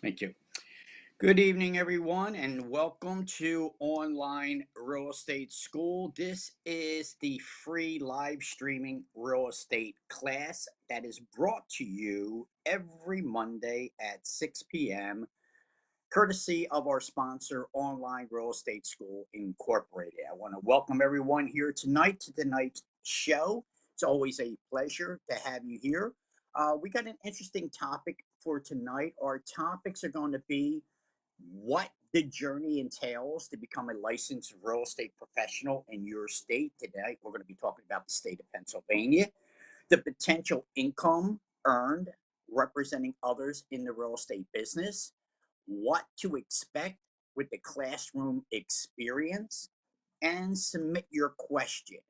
Thank you. Good evening, everyone, and welcome to Online Real Estate School. This is the free live streaming real estate class that is brought to you every Monday at 6 p.m., courtesy of our sponsor, Online Real Estate School Incorporated. I want to welcome everyone here tonight to tonight's show. It's always a pleasure to have you here. We got an interesting topic for tonight. Our topics are going to be what the journey entails to become a licensed real estate professional in your state. Today, we're going to be talking about the state of Pennsylvania, the potential income earned representing others in the real estate business, what to expect with the classroom experience, and submit your questions.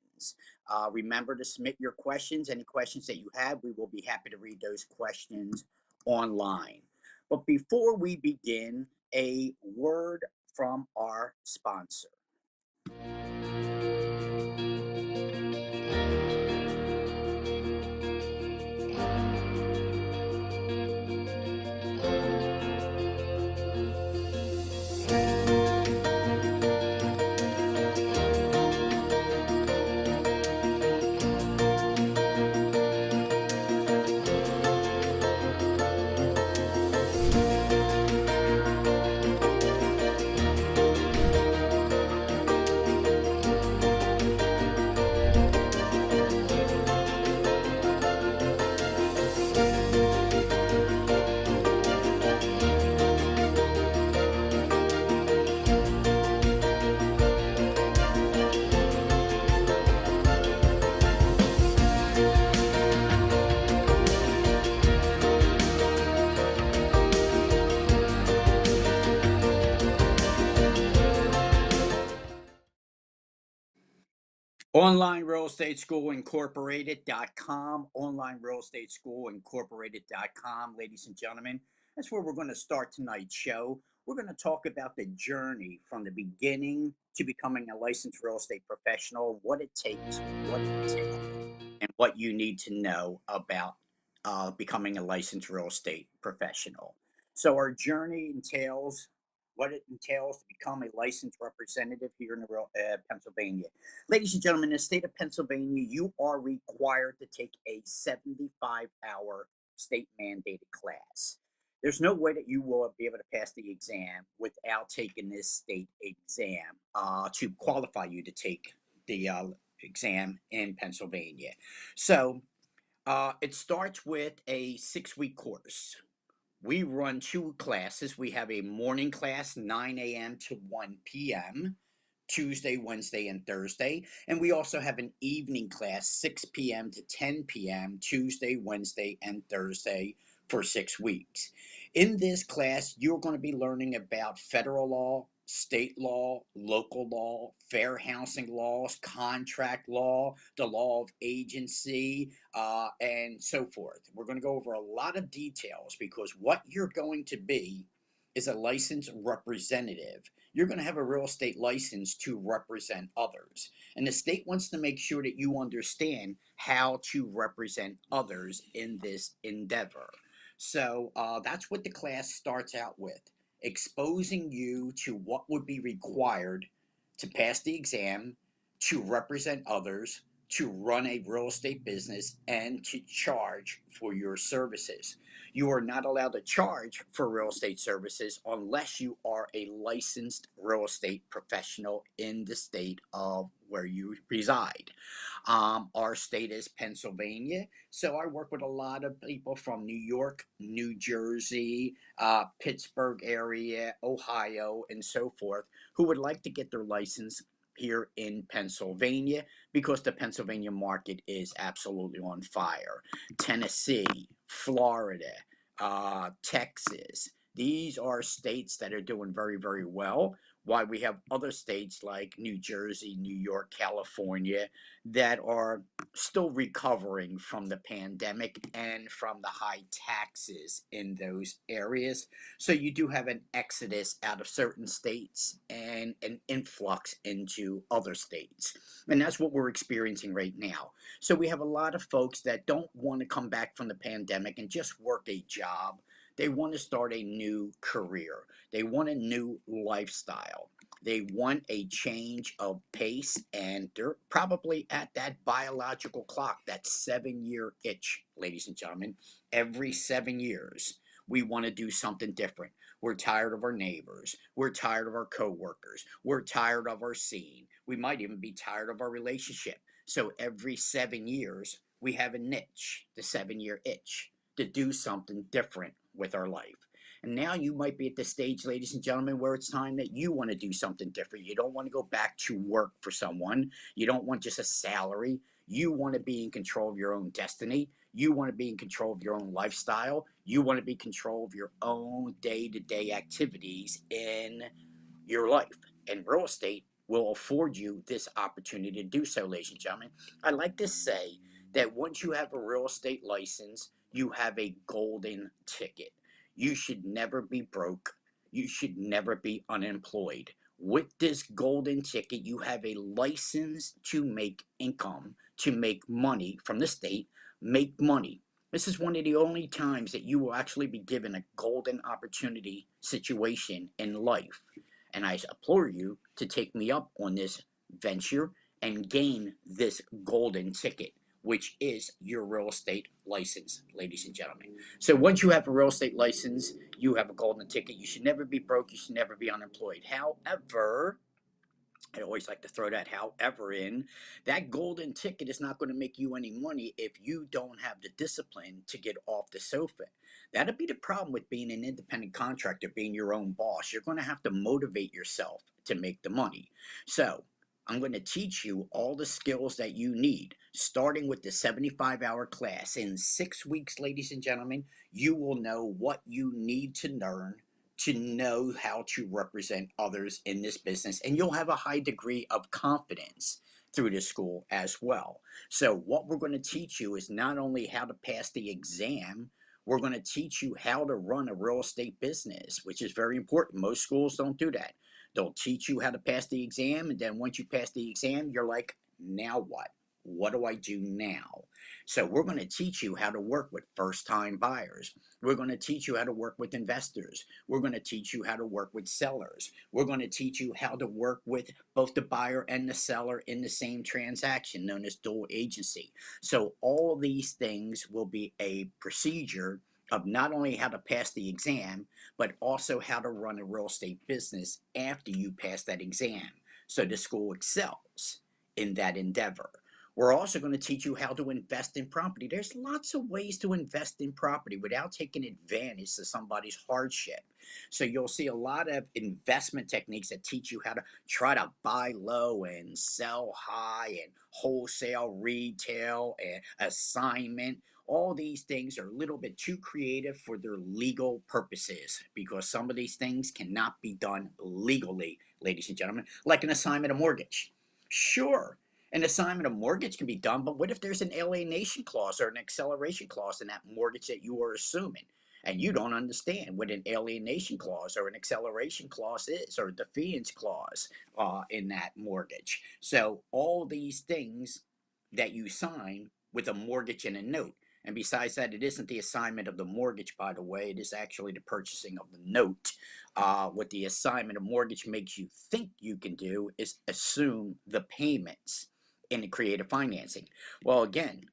Remember to submit your questions. Any questions that you have, we will be happy to read those questions online. But before we begin, a word from our sponsor. Online Real Estate School Incorporated.com, Online Real Estate School Incorporated.com, ladies and gentlemen. That's where we're going to start tonight's show. We're going to talk about the journey from the beginning to becoming a licensed real estate professional, what it takes, what it entails, and what you need to know about becoming a licensed real estate professional. So, our journey entails what it entails to become a licensed representative here in Pennsylvania. Ladies and gentlemen, in the state of Pennsylvania, you are required to take a 75-hour state mandated class. There's no way that you will be able to pass the exam without taking this state exam to qualify you to take the exam in Pennsylvania. So it starts with a 6 week course. We run two classes. We have a morning class, 9 a.m. to 1 p.m., Tuesday, Wednesday, and Thursday. And we also have an evening class, 6 p.m. to 10 p.m., Tuesday, Wednesday, and Thursday for 6 weeks. In this class, you're going to be learning about federal law, state law, local law, fair housing laws, contract law, the law of agency, and so forth. We're going to go over a lot of details because what you're going to be is a licensed representative. You're going to have a real estate license to represent others. And the state wants to make sure that you understand how to represent others in this endeavor. So that's what the class starts out with, exposing you to what would be required to pass the exam, to represent others, to run a real estate business, and to charge for your services. You are not allowed to charge for real estate services unless you are a licensed real estate professional in the state of where you reside. Our state is Pennsylvania, so I work with a lot of people from New York, New Jersey, Pittsburgh area, Ohio, and so forth, who would like to get their license here in Pennsylvania because the Pennsylvania market is absolutely on fire. Tennessee, Florida, Texas. These are states that are doing very, very well. While we have other states like New Jersey, New York, California that are still recovering from the pandemic and from the high taxes in those areas. So you do have an exodus out of certain states and an influx into other states. And that's what we're experiencing right now. So we have a lot of folks that don't want to come back from the pandemic and just work a job. They want to start a new career. They want a new lifestyle. They want a change of pace, and they're probably at that biological clock, that 7 year itch, ladies and gentlemen. Every 7 years, we want to do something different. We're tired of our neighbors. We're tired of our coworkers. We're tired of our scene. We might even be tired of our relationship. So every 7 years, we have a niche, the 7 year itch, to do something different with our life. And now you might be at the stage, ladies and gentlemen, where it's time that you want to do something different. You don't want to go back to work for someone. You don't want just a salary. You want to be in control of your own destiny. You want to be in control of your own lifestyle. You want to be in control of your own day to day activities in your life. And real estate will afford you this opportunity to do so, ladies and gentlemen. I like to say that once you have a real estate license, you have a golden ticket. You should never be broke. You should never be unemployed. With this golden ticket, you have a license to make income, to make money from the state, make money. This is one of the only times that you will actually be given a golden opportunity situation in life. And I implore you to take me up on this venture and gain this golden ticket, which is your real estate license, ladies and gentlemen. So once you have a real estate license, you have a golden ticket. You should never be broke. You should never be unemployed. However, I always like to throw that however in. That golden ticket is not going to make you any money if you don't have the discipline to get off the sofa. That'd be the problem with being an independent contractor, being your own boss. You're going to have to motivate yourself to make the money. So, I'm going to teach you all the skills that you need, starting with the 75-hour class. In 6 weeks, ladies and gentlemen, you will know what you need to learn to know how to represent others in this business, and you'll have a high degree of confidence through this school as well. So what we're going to teach you is not only how to pass the exam, we're going to teach you how to run a real estate business, which is very important. Most schools don't do that. They'll teach you how to pass the exam, and then once you pass the exam, you're like, now what? What do I do now? So we're going to teach you how to work with first time buyers. We're going to teach you how to work with investors. We're going to teach you how to work with sellers. We're going to teach you how to work with both the buyer and the seller in the same transaction, known as dual agency. So all these things will be a procedure of not only how to pass the exam, but also how to run a real estate business after you pass that exam. So the school excels in that endeavor. We're also going to teach you how to invest in property. There's lots of ways to invest in property without taking advantage of somebody's hardship. So you'll see a lot of investment techniques that teach you how to try to buy low and sell high, and wholesale, retail, and assignment. All these things are a little bit too creative for their legal purposes, because some of these things cannot be done legally, ladies and gentlemen, like an assignment of mortgage. Sure, an assignment of mortgage can be done, but what if there's an alienation clause or an acceleration clause in that mortgage that you are assuming? And you don't understand what an alienation clause or an acceleration clause is, or a defiance clause in that mortgage. So, all these things that you sign with a mortgage and a note. And besides that, it isn't the assignment of the mortgage, by the way, it is actually the purchasing of the note. What the assignment of mortgage makes you think you can do is assume the payments in the creative financing. Well, again,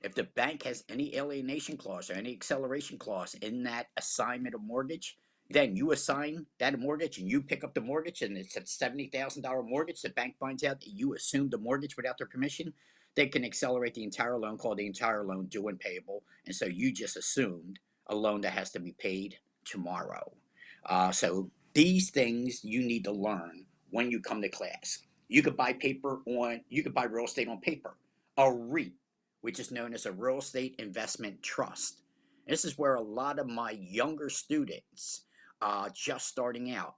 if the bank has any alienation clause or any acceleration clause in that assignment of mortgage, then you assign that mortgage and you pick up the mortgage, and it's a $70,000 mortgage. The bank finds out that you assumed the mortgage without their permission. They can accelerate the entire loan, called the entire loan due and payable. And so you just assumed a loan that has to be paid tomorrow. So these things you need to learn when you come to class. You could buy real estate on paper. A REIT, which is known as a real estate investment trust. This is where a lot of my younger students, just starting out,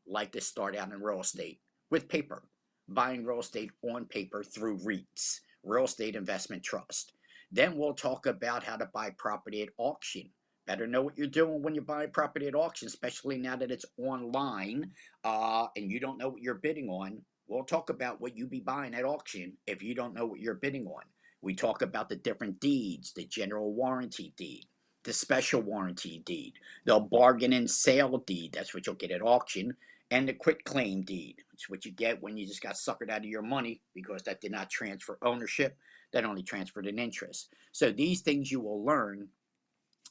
like to start out in real estate with paper, buying real estate on paper through REITs, real estate investment trust. Then we'll talk about how to buy property at auction. Better know what you're doing when you buy property at auction, especially now that it's online and you don't know what you're bidding on. We'll talk about what you be buying at auction if you don't know what you're bidding on. We talk about the different deeds, the general warranty deed, the special warranty deed, the bargain and sale deed, that's what you'll get at auction, and the quit claim deed, which is what you get when you just got suckered out of your money because that did not transfer ownership, that only transferred an interest. So these things you will learn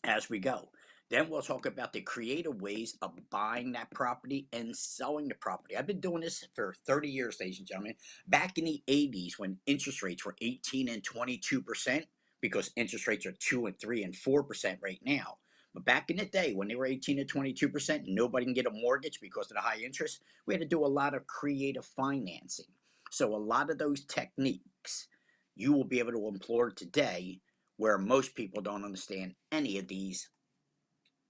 as we go. Then we'll talk about the creative ways of buying that property and selling the property. I've been doing this for 30 years, ladies and gentlemen. Back in the 80s, when interest rates were 18 and 22%, because interest rates are 2 and 3 and 4% right now. But back in the day, when they were 18 and 22%, nobody can get a mortgage because of the high interest. We had to do a lot of creative financing. So, a lot of those techniques you will be able to employ today where most people don't understand any of these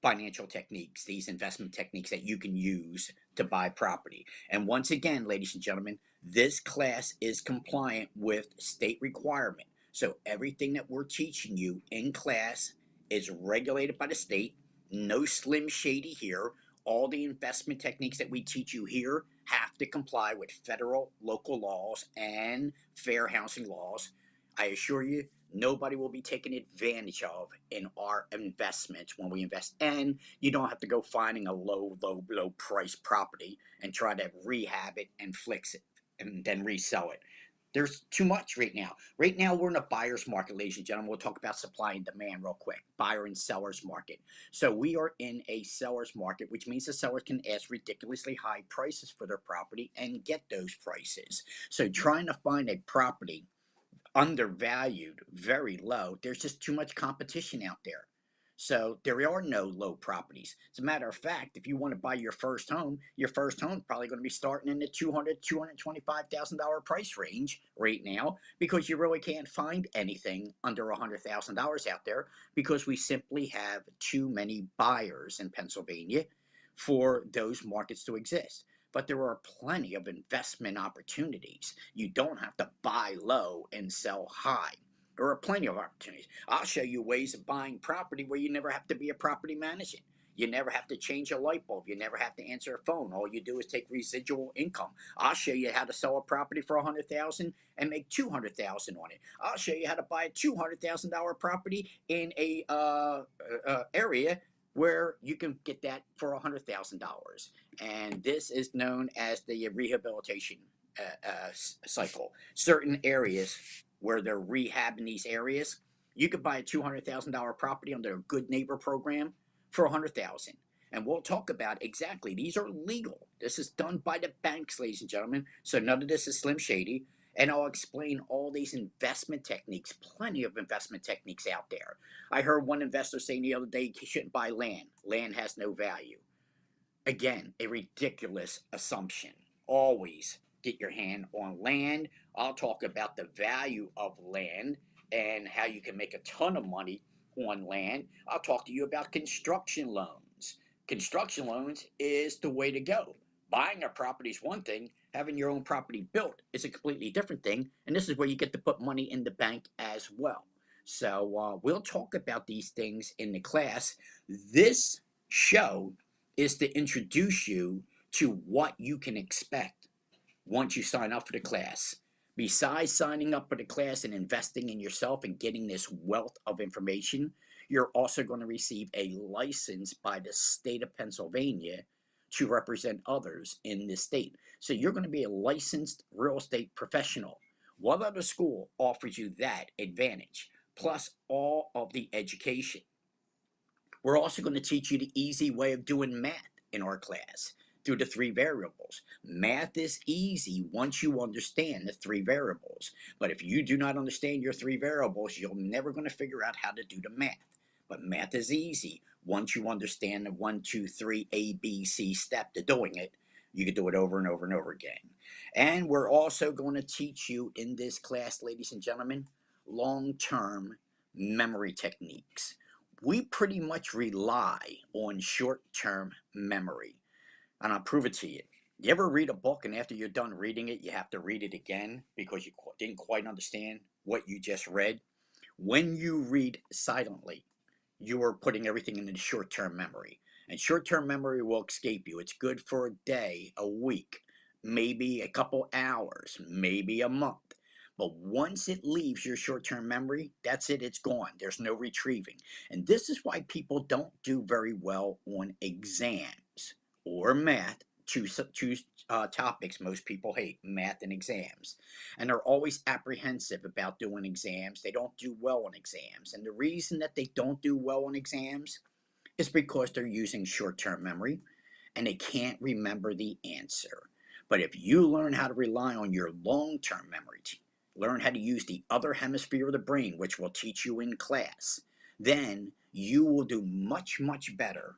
financial techniques, these investment techniques that you can use to buy property. And once again, ladies and gentlemen, this class is compliant with state requirement. So everything that we're teaching you in class is regulated by the state. No slim shady here. All the investment techniques that we teach you here have to comply with federal, local laws, and fair housing laws. I assure you, nobody will be taken advantage of in our investments when we invest. And you don't have to go finding a low price property and try to rehab it and fix it and then resell it. There's too much right now. Right now, we're in a buyer's market, ladies and gentlemen. We'll talk about supply and demand real quick. Buyer and seller's market. So we are in a seller's market, which means the seller can ask ridiculously high prices for their property and get those prices. So trying to find a property undervalued, very low. There's just too much competition out there. So there are no low properties. As a matter of fact, if you want to buy your first home is probably going to be starting in the $225,000 price range right now because you really can't find anything under $100,000 out there because we simply have too many buyers in Pennsylvania for those markets to exist. But there are plenty of investment opportunities. You don't have to buy low and sell high. There are plenty of opportunities. I'll show you ways of buying property where you never have to be a property manager. You never have to change a light bulb. You never have to answer a phone. All you do is take residual income. I'll show you how to sell a property for 100,000 and make 200,000 on it. I'll show you how to buy a $200,000 property in a area where you can get that for $100,000. And this is known as the rehabilitation cycle. Certain areas where they're rehabbing these areas, you could buy a $200,000 property under a Good Neighbor program for $100,000. And we'll talk about exactly these are legal. This is done by the banks, ladies and gentlemen. So none of this is slim shady. And I'll explain all these investment techniques, plenty of investment techniques out there. I heard one investor saying the other day he shouldn't buy land. Land has no value. Again, a ridiculous assumption. Always get your hand on land. I'll talk about the value of land and how you can make a ton of money on land. I'll talk to you about construction loans. Construction loans is the way to go. Buying a property is one thing, having your own property built is a completely different thing. And this is where you get to put money in the bank as well. So we'll talk about these things in the class. This show is to introduce you to what you can expect once you sign up for the class. Besides signing up for the class and investing in yourself and getting this wealth of information, you're also going to receive a license by the state of Pennsylvania to represent others in this state. So you're going to be a licensed real estate professional. What other school offers you that advantage? Plus all of the education. We're also going to teach you the easy way of doing math in our class through the three variables. Math is easy once you understand the three variables. But if you do not understand your three variables, you're never going to figure out how to do the math. But math is easy once you understand the one, two, three, A, B, C step to doing it. You can do it over and over and over again. And we're also going to teach you in this class, ladies and gentlemen, long term memory techniques. We pretty much rely on short term memory. And I'll prove it to you. You ever read a book and after you're done reading it, you have to read it again because you didn't quite understand what you just read? When you read silently, you are putting everything into short term memory. And short term memory will escape you. It's good for a day, a week, maybe a couple hours, maybe a month. But once it leaves your short term memory, that's it, it's gone. There's no retrieving. And this is why people don't do very well on exams or math. Two topics most people hate, math and exams. And they're always apprehensive about doing exams. They don't do well on exams. And the reason that they don't do well on exams is because they're using short term memory and they can't remember the answer. But if you learn how to rely on your long term memory, learn how to use the other hemisphere of the brain, which we'll teach you in class, then you will do much, much better,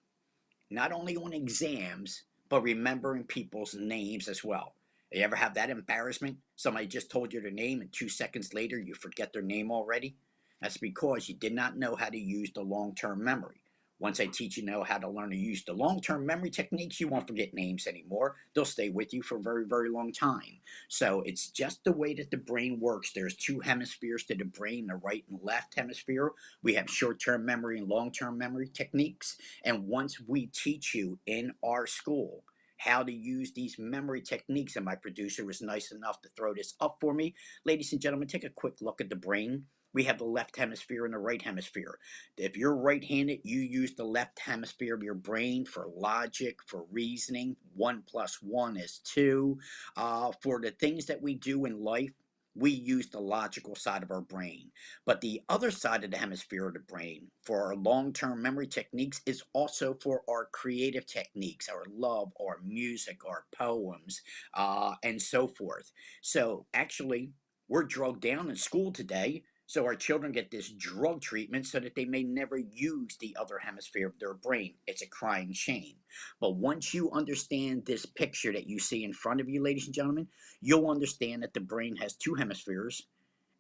not only on exams, but remembering people's names as well. You ever have that embarrassment? Somebody just told you their name, and 2 seconds later, you forget their name already? That's because you did not know how to use the long term memory. Once I teach you how to learn to use the long term memory techniques, you won't forget names anymore. They'll stay with you for a very, very long time. So it's just the way that the brain works. There's two hemispheres to the brain, the right and left hemisphere. We have short term memory and long term memory techniques. And once we teach you in our school how to use these memory techniques, and my producer was nice enough to throw this up for me, ladies and gentlemen, take a quick look at the brain. We have the left hemisphere and the right hemisphere. If you're right handed, you use the left hemisphere of your brain for logic, for reasoning. One plus one is two. For the things that we do in life, we use the logical side of our brain. But the other side of the hemisphere of the brain for our long term memory techniques is also for our creative techniques, our love, our music, our poems, and so forth. So actually, we're drugged down in school today. So our children get this drug treatment so that they may never use the other hemisphere of their brain. It's a crying shame. But once you understand this picture that you see in front of you, ladies and gentlemen, you'll understand that the brain has two hemispheres,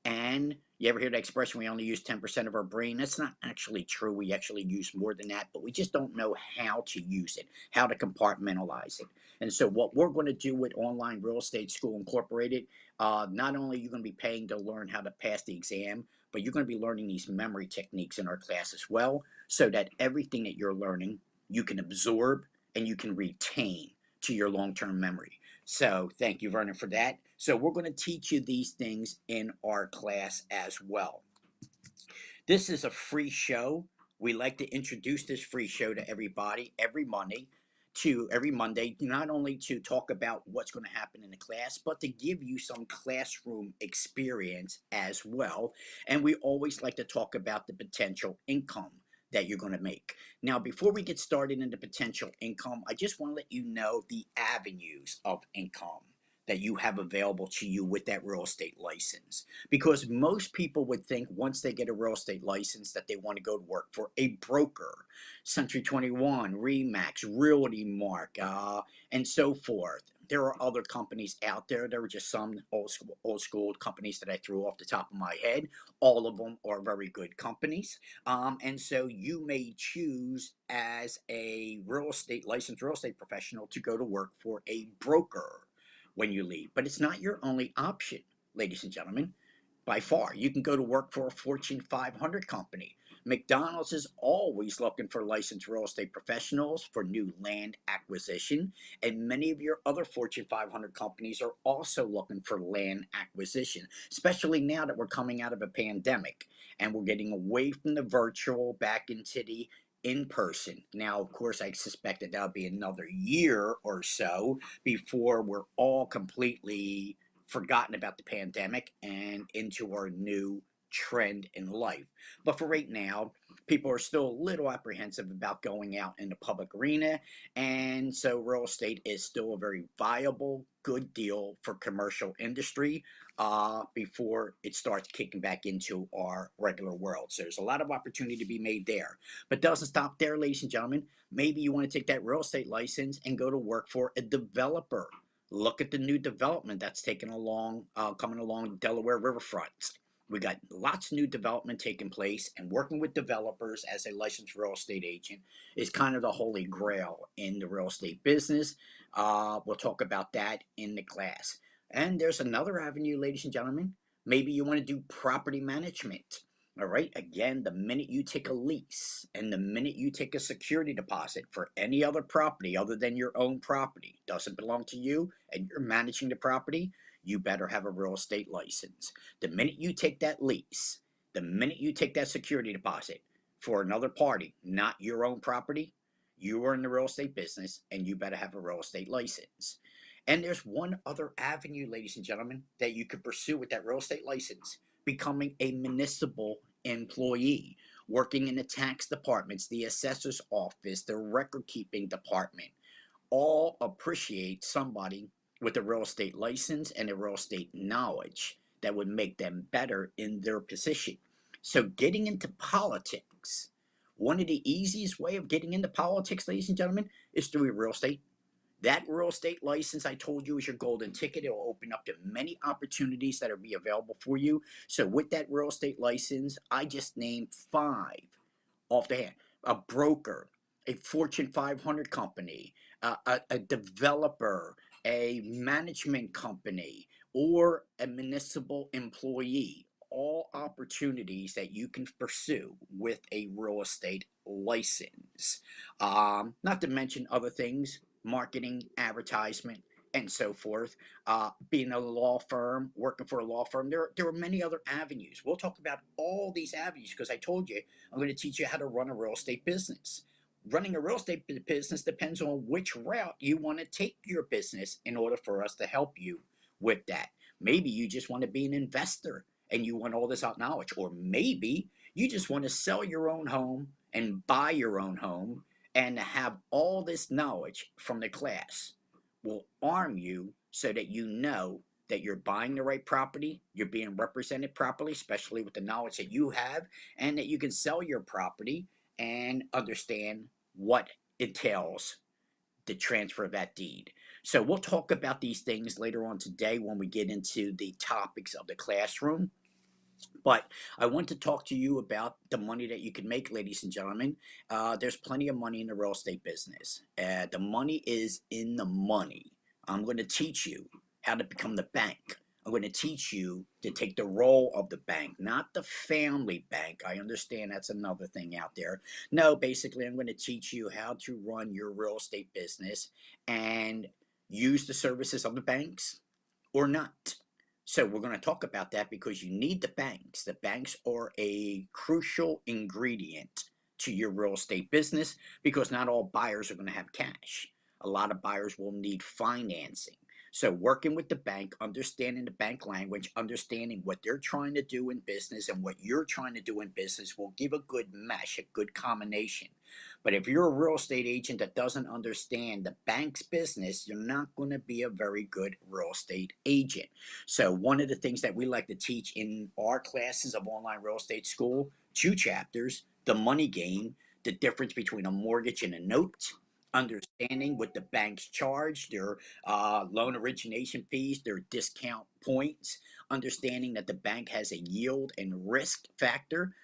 and you ever hear the expression, we only use 10% of our brain? That's not actually true. We actually use more than that, but we just don't know how to use it, how to compartmentalize it. And so, what we're going to do with Online Real Estate School Incorporated, not only are you going to be paying to learn how to pass the exam, but you're going to be learning these memory techniques in our class as well, so that everything that you're learning, you can absorb and you can retain to your long term memory. So thank you, Vernon, for that. So we're going to teach you these things in our class as well. This is a free show. We like to introduce this free show to everybody every Monday, not only to talk about what's going to happen in the class, but to give you some classroom experience as well. And we always like to talk about the potential income that you're going to make. Now, before we get started into potential income, I just want to let you know the avenues of income that you have available to you with that real estate license. Because most people would think once they get a real estate license that they want to go to work for a broker, Century 21, Remax, Realty Mark, and so forth. There are other companies out there. There were just some old school companies that I threw off the top of my head. All of them are very good companies. And so you may choose as a licensed real estate professional to go to work for a broker when you leave. But it's not your only option, ladies and gentlemen. By far, you can go to work for a Fortune 500 company. McDonald's is always looking for licensed real estate professionals for new land acquisition, and many of your other Fortune 500 companies are also looking for land acquisition, especially now that we're coming out of a pandemic and we're getting away from the virtual back into the in person. Now, of course, I suspect that that'll be another year or so before we're all completely forgotten about the pandemic and into our new trend in life. But for right now, people are still a little apprehensive about going out in the public arena. And so real estate is still a very viable, good deal for commercial industry before it starts kicking back into our regular world. So there's a lot of opportunity to be made there. But doesn't stop there, ladies and gentlemen. Maybe you want to take that real estate license and go to work for a developer. Look at the new development that's coming along Delaware riverfront. We got lots of new development taking place, and working with developers as a licensed real estate agent is kind of the holy grail in the real estate business. We'll talk about that in the class. And there's another avenue, ladies and gentlemen. Maybe you want to do property management. All right. Again, the minute you take a lease and the minute you take a security deposit for any other property other than your own property, doesn't belong to you, and you're managing the property, you better have a real estate license. The minute you take that lease, the minute you take that security deposit for another party, not your own property, you are in the real estate business and you better have a real estate license. And there's one other avenue, ladies and gentlemen, that you could pursue with that real estate license: becoming a municipal employee, working in the tax departments, the assessor's office, the record keeping department. All appreciate somebody with a real estate license and a real estate knowledge that would make them better in their position. So, getting into politics, one of the easiest way of getting into politics, ladies and gentlemen, is through real estate. That real estate license I told you is your golden ticket. It will open up to many opportunities that will be available for you. So, with that real estate license, I just named five off the hand: a broker, a Fortune 500 company, a developer, a management company, or a municipal employee. All opportunities that you can pursue with a real estate license. Not to mention other things: marketing, advertisement, and so forth. Being a law firm, working for a law firm, there are many other avenues. We'll talk about all these avenues because I told you I'm going to teach you how to run a real estate business. Running a real estate business depends on which route you want to take your business in order for us to help you with that. Maybe you just want to be an investor and you want all this out knowledge, or maybe you just want to sell your own home and buy your own home and have all this knowledge from the class. Will arm you so that you know that you're buying the right property, you're being represented properly, especially with the knowledge that you have, and that you can sell your property and understand what entails the transfer of that deed. So we'll talk about these things later on today when we get into the topics of the classroom. But I want to talk to you about the money that you can make, ladies and gentlemen. There's plenty of money in the real estate business. The money is in the money. I'm going to teach you how to become the bank. I'm going to teach you to take the role of the bank, not the family bank. I understand that's another thing out there. No, basically, I'm going to teach you how to run your real estate business and use the services of the banks or not. So we're going to talk about that because you need the banks. The banks are a crucial ingredient to your real estate business because not all buyers are going to have cash. A lot of buyers will need financing. So working with the bank, understanding the bank language, understanding what they're trying to do in business and what you're trying to do in business will give a good mesh, a good combination. But if you're a real estate agent that doesn't understand the bank's business, you're not going to be a very good real estate agent. So, one of the things that we like to teach in our classes of online real estate school, two chapters: the money game, the difference between a mortgage and a note, understanding what the banks charge, their loan origination fees, their discount points, understanding that the bank has a yield and risk factor,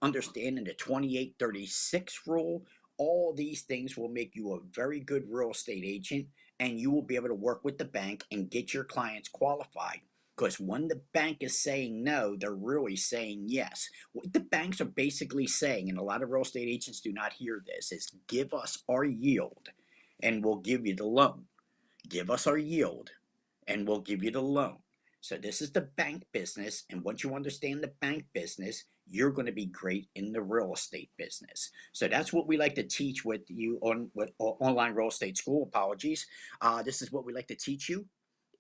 understanding the 2836 rule. All these things will make you a very good real estate agent, and you will be able to work with the bank and get your clients qualified. Because when the bank is saying no, they're really saying yes. What the banks are basically saying, and a lot of real estate agents do not hear this, is give us our yield and we'll give you the loan. Give us our yield and we'll give you the loan. So this is the bank business, and once you understand the bank business, you're going to be great in the real estate business. So that's what we like to teach with you on with online real estate school. Apologies. This is what we like to teach you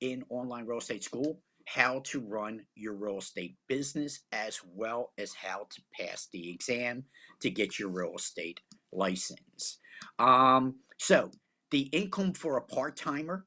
in online real estate school: how to run your real estate business as well as how to pass the exam to get your real estate license. So the income for a part-timer,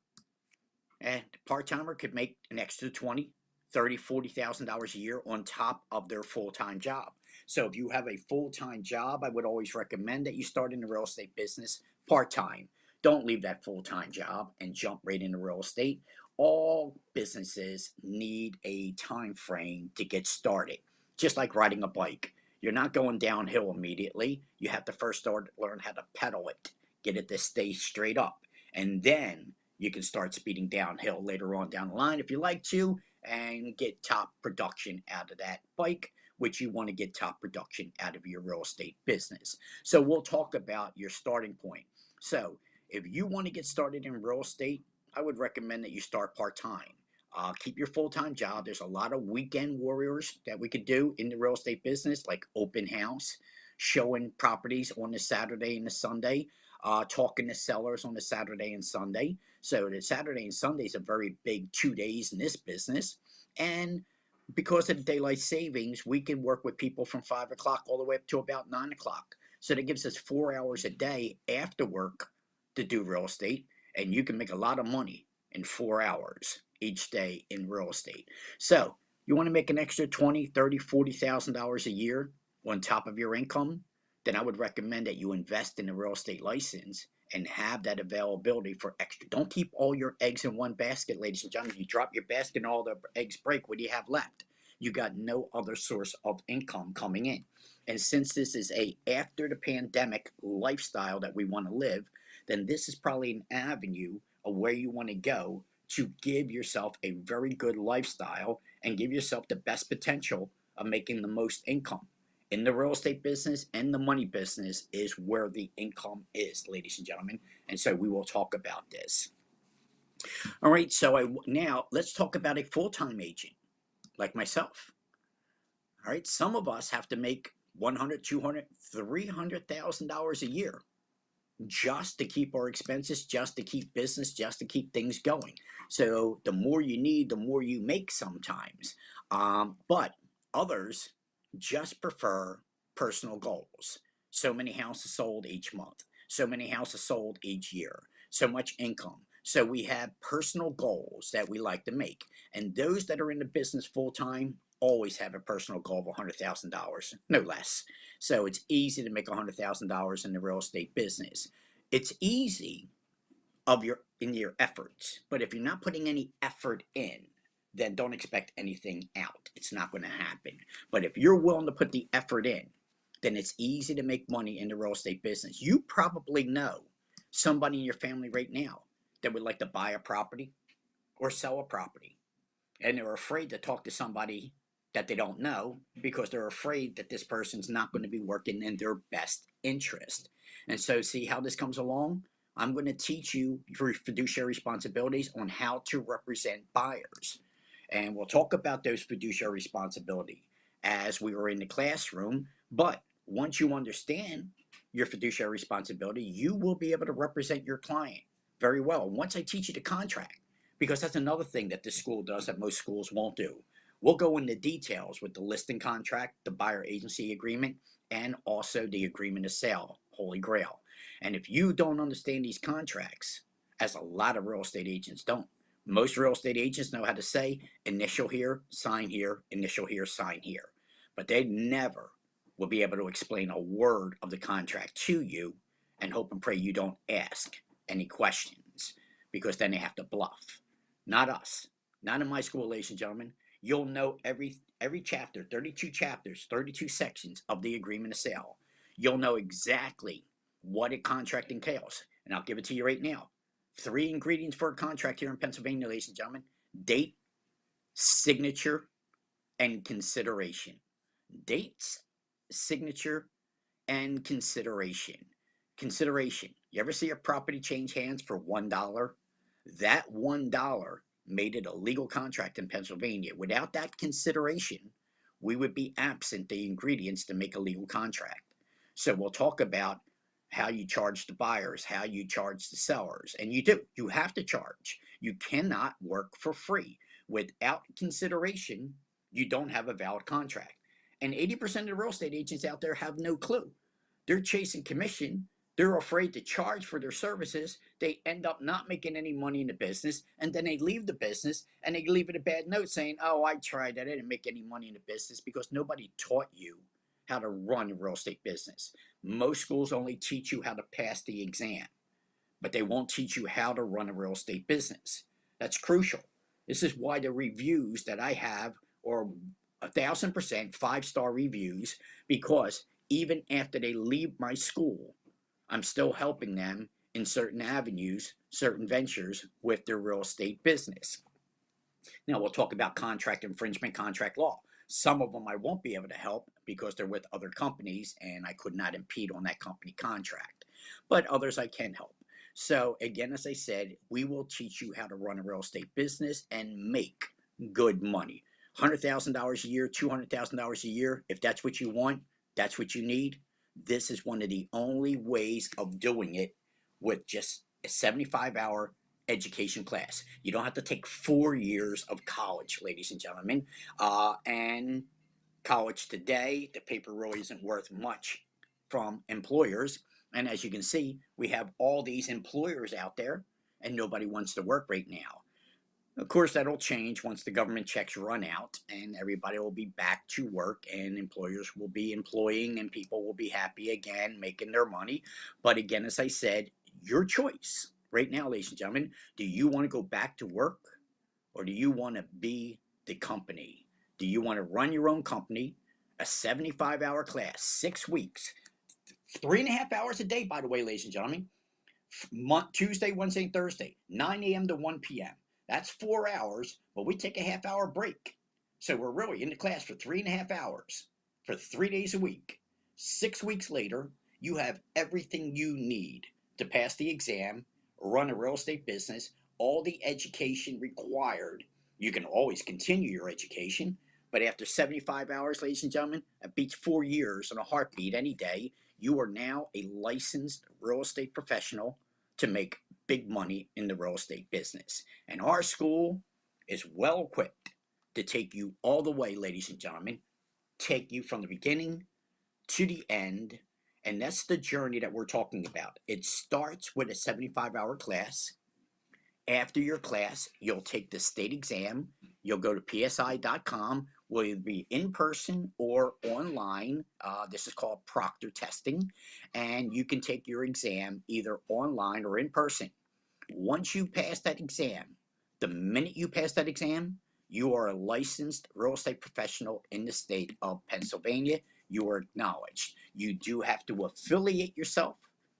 and part-timer could make an extra 20, 30, $40,000 a year on top of their full-time job. So if you have a full-time job, I would always recommend that you start in the real estate business part-time. Don't leave that full-time job and jump right into real estate. All businesses need a time frame to get started, just like riding a bike. You're not going downhill immediately. You have to first start learn how to pedal it, get it to stay straight up, and then you can start speeding downhill later on down the line if you like to, and get top production out of that bike, which you want to get top production out of your real estate business. So we'll talk about your starting point. So if you want to get started in real estate, I would recommend that you start part time. Keep your full-time job. There's a lot of weekend warriors that we could do in the real estate business, like open house, showing properties on the Saturday and the Sunday, talking to sellers on the Saturday and Sunday. So the Saturday and Sunday is a very big 2 days in this business. And because of the daylight savings, we can work with people from 5 o'clock all the way up to about 9 o'clock. So that gives us 4 hours a day after work to do real estate, and you can make a lot of money in 4 hours each day in real estate. So you want to make an extra 20, 30, $40,000 a year on top of your income, then I would recommend that you invest in a real estate license and have that availability for extra. Don't keep all your eggs in one basket, ladies and gentlemen. You drop your basket and all the eggs break. What do you have left? You got no other source of income coming in. And since this is a after the pandemic lifestyle that we want to live, then this is probably an avenue of where you want to go to give yourself a very good lifestyle and give yourself the best potential of making the most income. In the real estate business and the money business is where the income is, ladies and gentlemen. And so we will talk about this. All right, so now let's talk about a full-time agent like myself. All right, some of us have to make 100, 200, $300,000 a year just to keep our expenses, just to keep business, just to keep things going. So the more you need, the more you make sometimes. But others just prefer personal goals. So many houses sold each month, so many houses sold each year, so much income. So we have personal goals that we like to make. And those that are in the business full time always have a personal goal of $100,000, no less. So it's easy to make $100,000 in the real estate business. It's easy in your efforts, but if you're not putting any effort in, then don't expect anything out. It's not going to happen. But if you're willing to put the effort in, then it's easy to make money in the real estate business. You probably know somebody in your family right now that would like to buy a property or sell a property, and they're afraid to talk to somebody that they don't know because they're afraid that this person's not going to be working in their best interest. And so, see how this comes along? I'm going to teach you your fiduciary responsibilities on how to represent buyers. And we'll talk about those fiduciary responsibility as we were in the classroom. But once you understand your fiduciary responsibility, you will be able to represent your client very well. Once I teach you the contract, because that's another thing that this school does that most schools won't do. We'll go into details with the listing contract, the buyer agency agreement, and also the agreement of sale, Holy Grail. And if you don't understand these contracts, as a lot of real estate agents don't, most real estate agents know how to say initial here, initial here, sign here. But they never will be able to explain a word of the contract to you and hope and pray you don't ask any questions because then they have to bluff. Not us. Not in my school, ladies and gentlemen. You'll know every chapter, 32 chapters, 32 sections of the agreement of sale. You'll know exactly what a contract entails. And I'll give it to you right now. 3 ingredients for a contract here in Pennsylvania, ladies and gentlemen: date, signature, and consideration. Dates, signature, and consideration. Consideration. You ever see a property change hands for $1? That $1 made it a legal contract in Pennsylvania. Without that consideration, we would be absent the ingredients to make a legal contract. So we'll talk about how you charge the buyers, how you charge the sellers. And you do. You have to charge. You cannot work for free. Without consideration, you don't have a valid contract. And 80% of the real estate agents out there have no clue. They're chasing commission. They're afraid to charge for their services. They end up not making any money in the business, and then they leave the business and they leave it a bad note saying, "Oh, I tried that. I didn't make any money in the business," because nobody taught you how to run a real estate business. Most schools only teach you how to pass the exam, but they won't teach you how to run a real estate business. That's crucial. This is why the reviews that I have are 1,000% 5-star reviews, because even after they leave my school, I'm still helping them in certain avenues, certain ventures with their real estate business. Now, we'll talk about contract infringement, contract law. Some of them I won't be able to help because they're with other companies and I could not impede on that company contract. But others I can help. So, again, as I said, we will teach you how to run a real estate business and make good money. $100,000 a year, $200,000 a year, if that's what you want, that's what you need. This is one of the only ways of doing it with just a 75-hour education class. You don't have to take 4 years of college, ladies and gentlemen. And college today, the paper really isn't worth much from employers. And as you can see, we have all these employers out there, and nobody wants to work right now. Of course, that'll change once the government checks run out and everybody will be back to work and employers will be employing and people will be happy again, making their money. But again, as I said, your choice right now, ladies and gentlemen, do you want to go back to work or do you want to be the company? Do you want to run your own company? A 75-hour class, 6 weeks, 3.5 hours a day, by the way, ladies and gentlemen. Tuesday, Wednesday, and Thursday, 9 a.m. to 1 p.m. That's 4 hours, but we take a half-hour break. So we're really in the class for 3.5 hours for 3 days a week. 6 weeks later, you have everything you need to pass the exam, run a real estate business, all the education required. You can always continue your education, but after 75 hours, ladies and gentlemen, that beats 4 years in a heartbeat any day. You are now a licensed real estate professional to make big money in the real estate business. And our school is well equipped to take you all the way, ladies and gentlemen, take you from the beginning to the end. And that's the journey that we're talking about. It starts with a 75-hour class. After your class, you'll take the state exam. You'll go to psi.com, will either be in person or online. This is called proctor testing. And you can take your exam either online or in person. Once you pass that exam, the minute you pass that exam, you are a licensed real estate professional in the state of Pennsylvania. You are acknowledged. You do have to affiliate yourself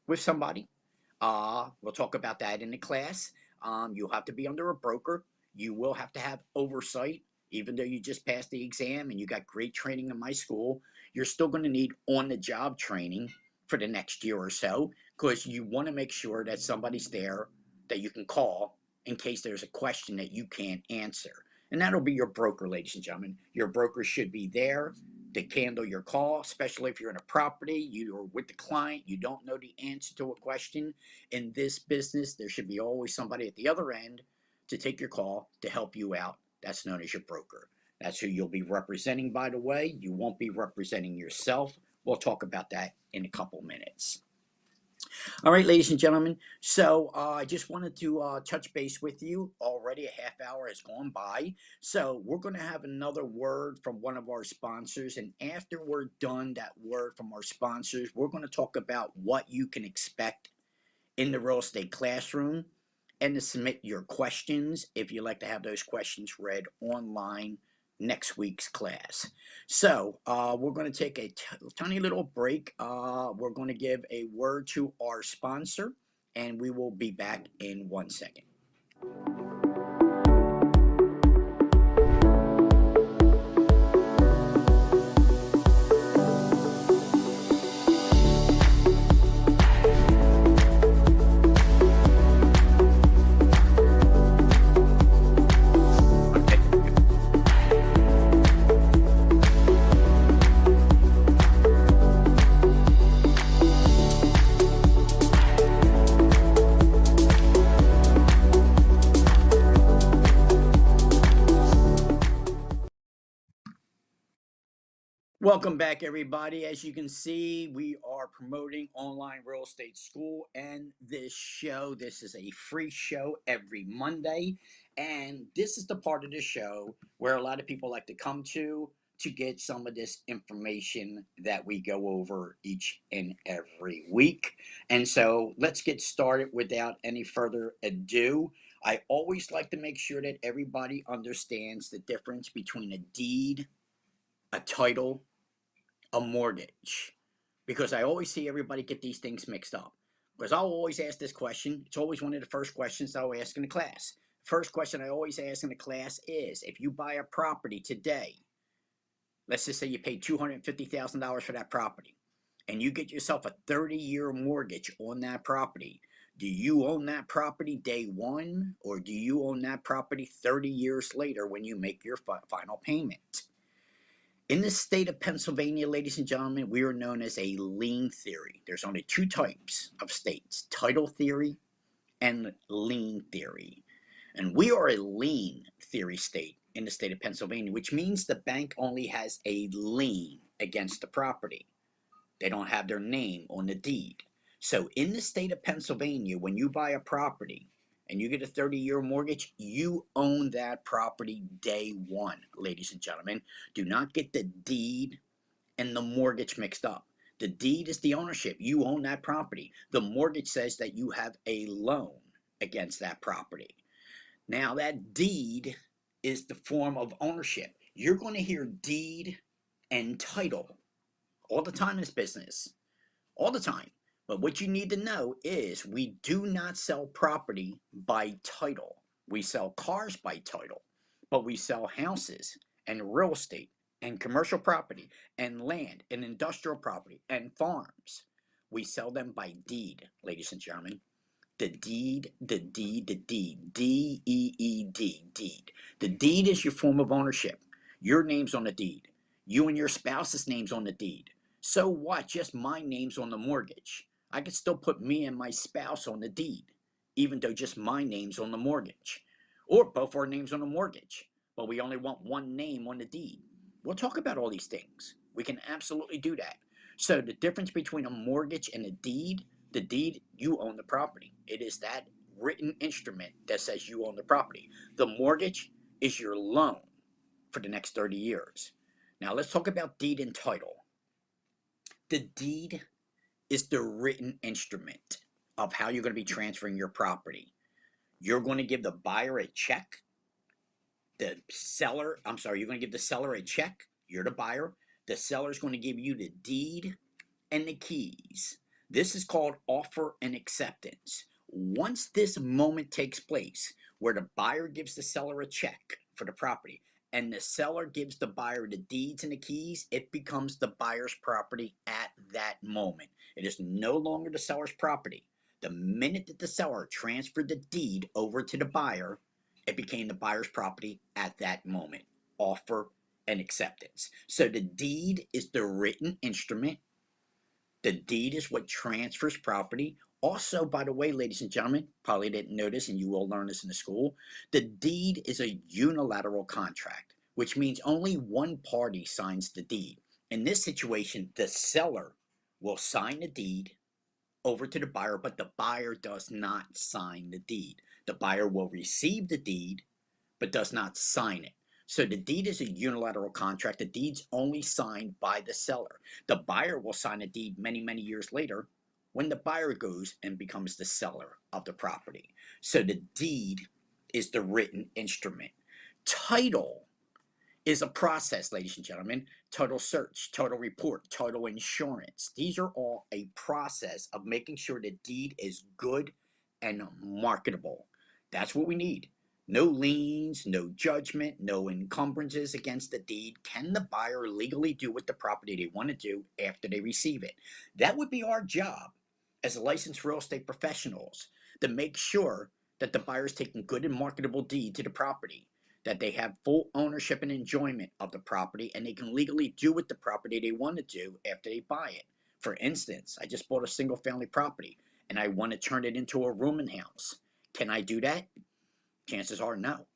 with somebody. We'll talk about that in the class. You'll have to be under a broker. You will have to have oversight. Even though you just passed the exam and you got great training in my school, you're still going to need on the job training for the next year or so because you want to make sure that somebody's there that you can call in case there's a question that you can't answer. And that'll be your broker, ladies and gentlemen. Your broker should be there to handle your call, especially if you're in a property, you're with the client, you don't know the answer to a question. In this business, there should be always somebody at the other end to take your call to help you out. That's known as your broker. That's who you'll be representing, by the way. You won't be representing yourself. We'll talk about that in a couple minutes. All right, ladies and gentlemen. So I just wanted to touch base with you. Already a half hour has gone by. So we're going to have another word from one of our sponsors. And after we're done that word from our sponsors, we're going to talk about what you can expect in the real estate classroom and to submit your questions if you'd like to have those questions read online next week's class. So we're going to take a tiny little break. We're going to give a word to our sponsor, and we will be back in 1 second. Welcome back, everybody. As you can see, we are promoting Online Real Estate School and this show. This is a free show every Monday. And this is the part of the show where a lot of people like to come to get some of this information that we go over each and every week. And so let's get started without any further ado. I always like to make sure that everybody understands the difference between a deed, a title, a mortgage, because I always see everybody get these things mixed up. Because I'll always ask this question. It's always one of the first questions I'll ask in the class. First question I always ask in the class is, if you buy a property today, let's just say you pay $250,000 for that property, and you get yourself a 30-year mortgage on that property, Do you own that property day one, or do you own that property 30 years later when you make your final payment? In the state of Pennsylvania, ladies and gentlemen, we are known as a lien theory. There's only two types of states: title theory and lien theory. And we are a lien theory state in the state of Pennsylvania, which means the bank only has a lien against the property. They don't have their name on the deed. So in the state of Pennsylvania, when you buy a property and you get a 30-year mortgage, you own that property day one, ladies and gentlemen. Do not get the deed and the mortgage mixed up. The deed is the ownership. You own that property. The mortgage says that you have a loan against that property. Now, that deed is the form of ownership. You're going to hear deed and title all the time in this business, all the time. But what you need to know is we do not sell property by title. We sell cars by title, but we sell houses and real estate and commercial property and land and industrial property and farms. We sell them by deed, ladies and gentlemen. The deed, the deed, the deed. D-E-E-D, deed. The deed is your form of ownership. Your name's on the deed. You and your spouse's name's on the deed. So what? Just my name's on the mortgage. I could still put me and my spouse on the deed, even though just my name's on the mortgage. Or both our names on the mortgage, but we only want one name on the deed. We'll talk about all these things. We can absolutely do that. So the difference between a mortgage and a deed: the deed, you own the property. It is that written instrument that says you own the property. The mortgage is your loan for the next 30 years. Now let's talk about deed and title. The deed is the written instrument of how you're going to be transferring your property. You're going to give the buyer a check. You're going to give the seller a check. You're the buyer. The seller's going to give you the deed and the keys. This is called offer and acceptance. Once this moment takes place, where the buyer gives the seller a check for the property and the seller gives the buyer the deeds and the keys, it becomes the buyer's property at that moment. It is no longer the seller's property. The minute that the seller transferred the deed over to the buyer, it became the buyer's property at that moment. Offer and acceptance. So the deed is the written instrument. The deed is what transfers property. Also, by the way, ladies and gentlemen, probably didn't notice, and you will learn this in the school, the deed is a unilateral contract, which means only one party signs the deed. In this situation, the seller will sign the deed over to the buyer, but the buyer does not sign the deed. The buyer will receive the deed, but does not sign it. So the deed is a unilateral contract. The deed's only signed by the seller. The buyer will sign a deed many, many years later when the buyer goes and becomes the seller of the property. So the deed is the written instrument. Title is a process, ladies and gentlemen. Title search, title report, title insurance. These are all a process of making sure the deed is good and marketable. That's what we need. No liens, no judgment, no encumbrances against the deed. Can the buyer legally do with the property they want to do after they receive it? That would be our job as licensed real estate professionals, to make sure that the buyer is taking good and marketable deed to the property, that they have full ownership and enjoyment of the property, and they can legally do with the property they want to do after they buy it. For instance, I just bought a single family property and I want to turn it into a rooming house. Can I do that? Chances are no,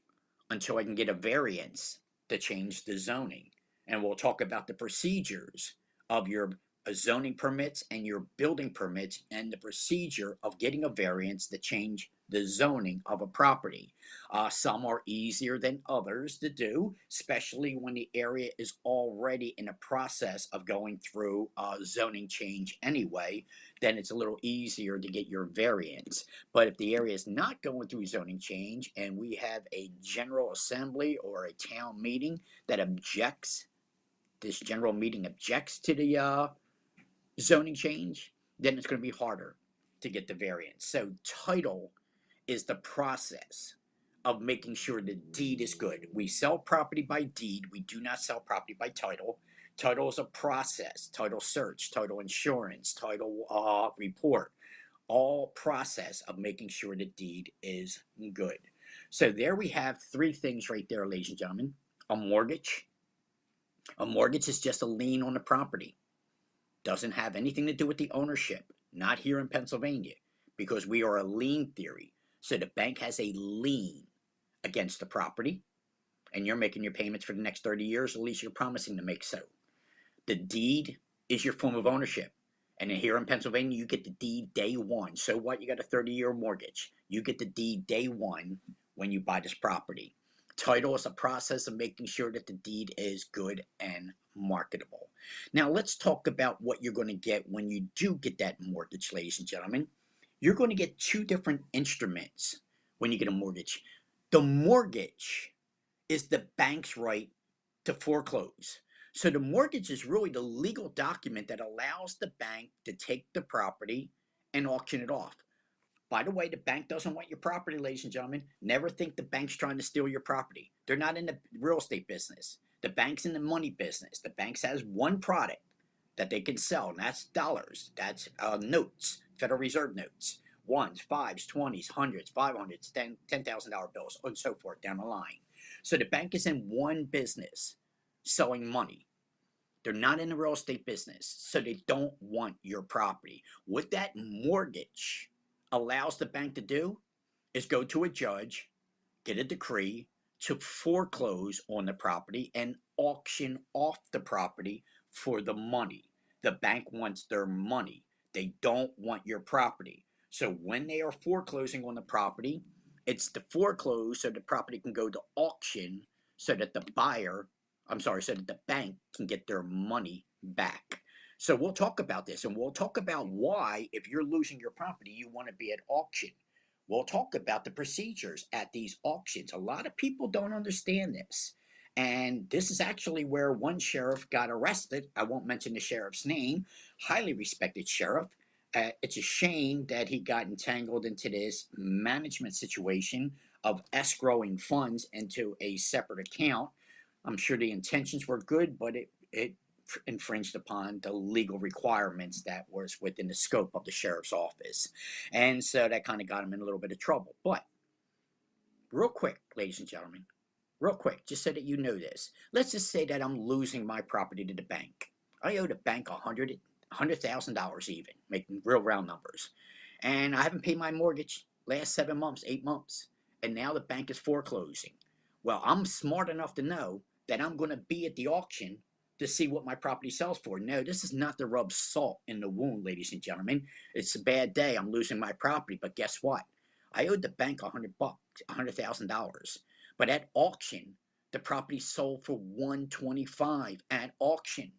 until I can get a variance to change the zoning. And we'll talk about the procedures of your zoning permits and your building permits, and the procedure of getting a variance to change the zoning of a property. Some are easier than others to do, especially when the area is already in a process of going through a zoning change anyway. Then it's a little easier to get your variance. But if the area is not going through zoning change and we have a general assembly or a town meeting that objects, this general meeting objects to the zoning change, then it's going to be harder to get the variance. So title is the process of making sure the deed is good. We sell property by deed. We do not sell property by title. Title is a process: title search, title insurance, title report. all process of making sure the deed is good. So there we have three things right there, ladies and gentlemen. A mortgage. A mortgage is just a lien on the property. Doesn't have anything to do with the ownership. Not here in Pennsylvania, because we are a lien theory. So the bank has a lien against the property, and you're making your payments for the next 30 years, at least you're promising to make so. The deed is your form of ownership. And here in Pennsylvania, you get the deed day one. So what? You got a 30-year mortgage. You get the deed day one when you buy this property. Title is a process of making sure that the deed is good and marketable. Now, let's talk about what you're going to get when you do get that mortgage, ladies and gentlemen. You're going to get two different instruments when you get a mortgage. The mortgage is the bank's right to foreclose. So the mortgage is really the legal document that allows the bank to take the property and auction it off. By the way, the bank doesn't want your property, ladies and gentlemen. Never think the bank's trying to steal your property. They're not in the real estate business. The bank's in the money business. The bank has one product that they can sell, and that's dollars. That's notes, Federal Reserve notes, ones, fives, 20s, hundreds, 500s, $10,000 bills, and so forth down the line. So the bank is in one business, selling money. They're not in the real estate business, so they don't want your property. What that mortgage allows the bank to do is go to a judge, get a decree to foreclose on the property and auction off the property for the money. The bank wants their money. They don't want your property. So when they are foreclosing on the property, it's to foreclose so the property can go to auction so that the buyer, I'm sorry, so that the bank can get their money back. So we'll talk about this and we'll talk about why, if you're losing your property, you want to be at auction. We'll talk about the procedures at these auctions. A lot of people don't understand this. And this is actually where one sheriff got arrested. I won't mention the sheriff's name, highly respected sheriff. It's a shame that he got entangled into this management situation of escrowing funds into a separate account. I'm sure the intentions were good, but it infringed upon the legal requirements that was within the scope of the sheriff's office. And so that kind of got him in a little bit of trouble. But real quick, ladies and gentlemen, real quick, just so that you know this, let's just say that I'm losing my property to the bank. I owe the bank $100,000 even, making real round numbers. And I haven't paid my mortgage last 7 months, 8 months. And now the bank is foreclosing. Well, I'm smart enough to know that I'm going to be at the auction to see what my property sells for. No, this is not to rub salt in the wound, ladies and gentlemen. It's a bad day. I'm losing my property, but guess what? I owed the bank $100, $100,000. But at auction, the property sold for 125 at auction.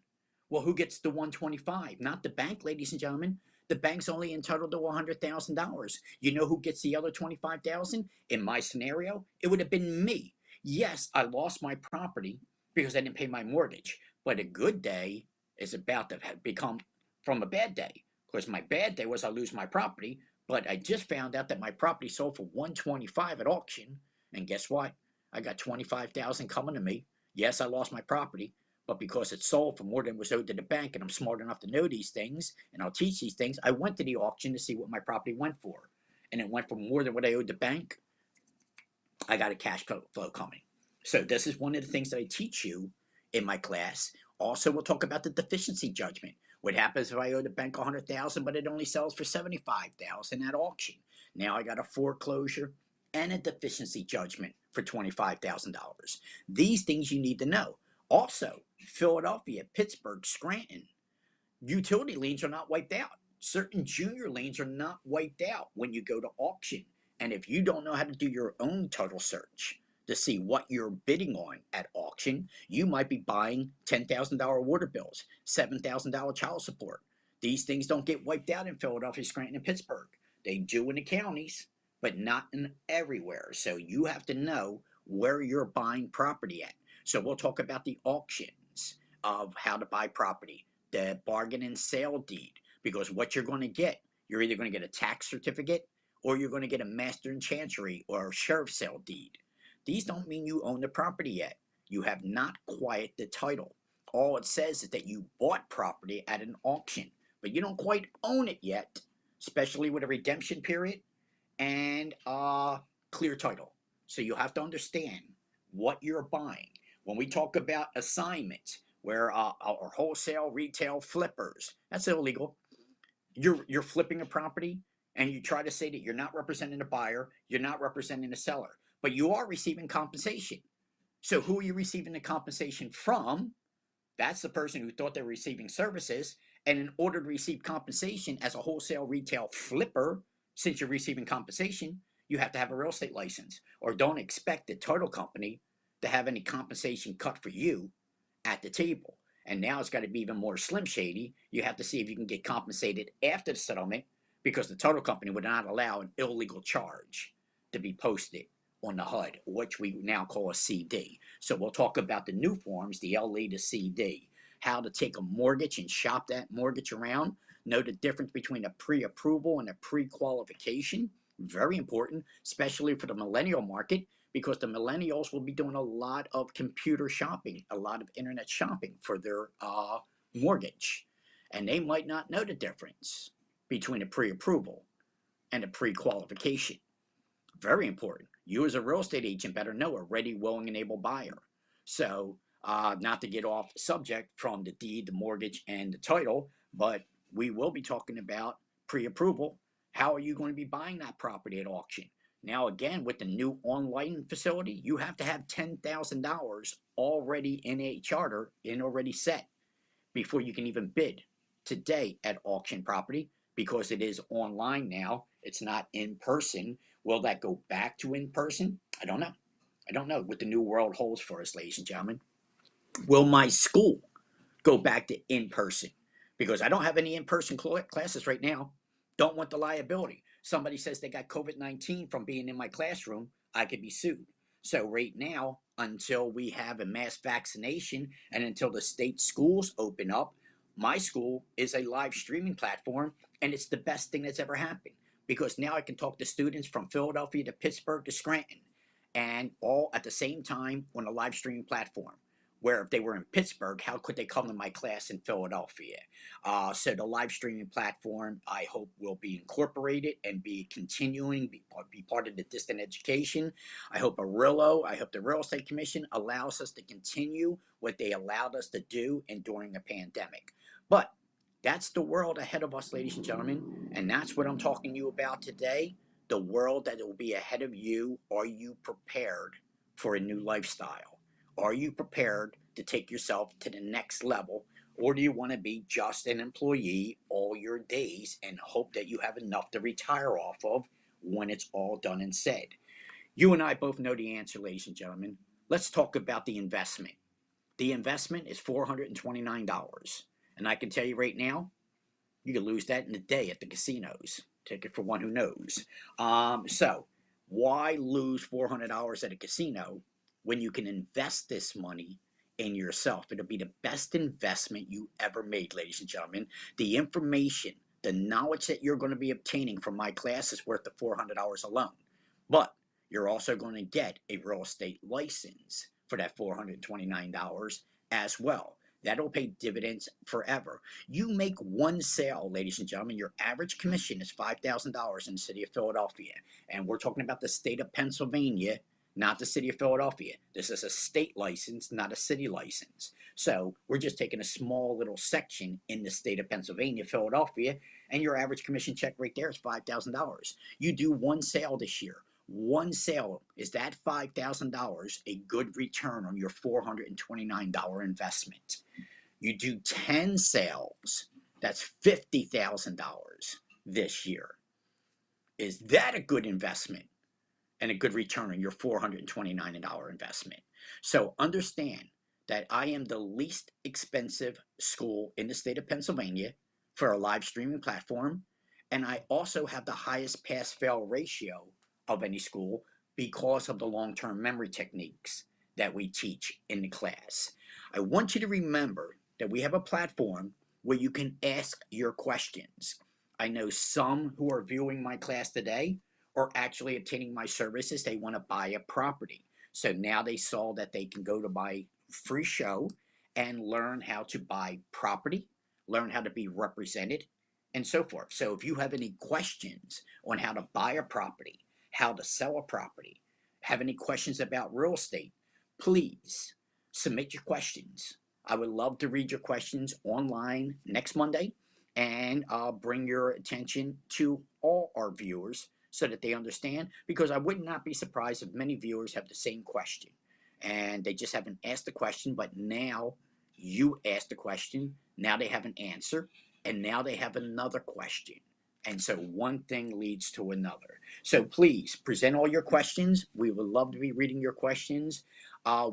Well, who gets the 125? Not the bank, ladies and gentlemen. The bank's only entitled to $100,000. You know who gets the other 25,000? In my scenario, it would have been me. Yes, I lost my property because I didn't pay my mortgage. But a good day is about to become from a bad day. Because my bad day was I lose my property, but I just found out that my property sold for 125 at auction. And guess what? I got 25,000 coming to me. Yes, I lost my property, but because it sold for more than was owed to the bank, and I'm smart enough to know these things, and I'll teach these things, I went to the auction to see what my property went for. And it went for more than what I owed the bank. I got a cash flow coming. So this is one of the things that I teach you in my class. Also, we'll talk about the deficiency judgment. What happens if I owe the bank 100,000, but it only sells for 75,000 at auction? Now I got a foreclosure and a deficiency judgment for $25,000. These things you need to know. Also, Philadelphia, Pittsburgh, Scranton, utility liens are not wiped out. Certain junior liens are not wiped out when you go to auction. And if you don't know how to do your own title search to see what you're bidding on at auction, you might be buying $10,000 water bills, $7,000 child support. These things don't get wiped out in Philadelphia, Scranton, and Pittsburgh. They do in the counties, but not in everywhere. So you have to know where you're buying property at. So we'll talk about the auctions of how to buy property, the bargain and sale deed, because what you're going to get, you're either going to get a tax certificate or you're going to get a master in chancery or a sheriff's sale deed. These don't mean you own the property yet. You have not quite the title. All it says is that you bought property at an auction, but you don't quite own it yet especially with a redemption period and clear title. So you have to understand what you're buying. When we talk about assignments, where or wholesale, retail, flippers, that's illegal. You're flipping a property, and you try to say that you're not representing a buyer, you're not representing a seller, but you are receiving compensation. So who are you receiving the compensation from? That's the person who thought they were receiving services. And in order to receive compensation as a wholesale retail flipper, since you're receiving compensation, you have to have a real estate license. Or don't expect the title company to have any compensation cut for you at the table. And now it's got to be even more slim shady. You have to see if you can get compensated after the settlement, because the title company would not allow an illegal charge to be posted on the HUD, which we now call a CD. So we'll talk about the new forms, the LE to CD, how to take a mortgage and shop that mortgage around, know the difference between a pre-approval and a pre-qualification. Very important, especially for the millennial market, because the millennials will be doing a lot of computer shopping, a lot of internet shopping for their mortgage. And they might not know the difference between a pre-approval and a pre-qualification. Very important. You as a real estate agent better know a ready, willing, and able buyer. So, not to get off subject from the deed, the mortgage, and the title, but we will be talking about pre-approval. How are you going to be buying that property at auction? Now, again, with the new online facility, you have to have $10,000 already in a charter and already set before you can even bid today at auction property, because it is online now. It's not in person. Will that go back to in person? I don't know. I don't know what the new world holds for us, ladies and gentlemen. Will my school go back to in person? Because I don't have any in person classes right now. Don't want the liability. Somebody says they got COVID-19 from being in my classroom, I could be sued. So, right now, until we have a mass vaccination and until the state schools open up, my school is a live streaming platform, and it's the best thing that's ever happened, because now I can talk to students from Philadelphia to Pittsburgh to Scranton, and all at the same time on a live streaming platform. Where if they were in Pittsburgh, how could they come to my class in Philadelphia? So the live streaming platform, I hope, will be incorporated and be continuing, be part of the distant education. I hope I hope the Real Estate Commission allows us to continue what they allowed us to do and during a pandemic. But that's the world ahead of us, ladies and gentlemen, and that's what I'm talking to you about today. The world that will be ahead of you. Are you prepared for a new lifestyle? Are you prepared to take yourself to the next level? Or do you want to be just an employee all your days and hope that you have enough to retire off of when it's all done and said? You and I both know the answer, ladies and gentlemen. Let's talk about the investment. The investment is $429. And I can tell you right now, you can lose that in a day at the casinos. Take it for one who knows. So, why lose $400 at a casino when you can invest this money in yourself? It'll be the best investment you ever made, ladies and gentlemen. The information, the knowledge that you're going to be obtaining from my class is worth the $400 alone. But you're also going to get a real estate license for that $429 as well. That'll pay dividends forever. You make one sale, ladies and gentlemen, your average commission is $5,000 in the city of Philadelphia. And we're talking about the state of Pennsylvania, not the city of Philadelphia. This is a state license, not a city license. So we're just taking a small little section in the state of Pennsylvania, Philadelphia, and your average commission check right there is $5,000. You do one sale this year. One sale, is that $5,000 a good return on your $429 investment? You do 10 sales, that's $50,000 this year. Is that a good investment and a good return on your $429 investment? So understand that I am the least expensive school in the state of Pennsylvania for a live streaming platform. And I also have the highest pass fail ratio of any school because of the long term memory techniques that we teach in the class. I want you to remember that we have a platform where you can ask your questions. I know some who are viewing my class today are actually obtaining my services. They want to buy a property. So now they saw that they can go to my free show and learn how to buy property, learn how to be represented, and so forth. So if you have any questions on how to buy a property, how to sell a property, have any questions about real estate, please submit your questions. I would love to read your questions online next Monday and bring your attention to all our viewers so that they understand, because I would not be surprised if many viewers have the same question and they just haven't asked the question, but now you asked the question, now they have an answer, and now they have another question. And so one thing leads to another. So please present all your questions. We would love to be reading your questions.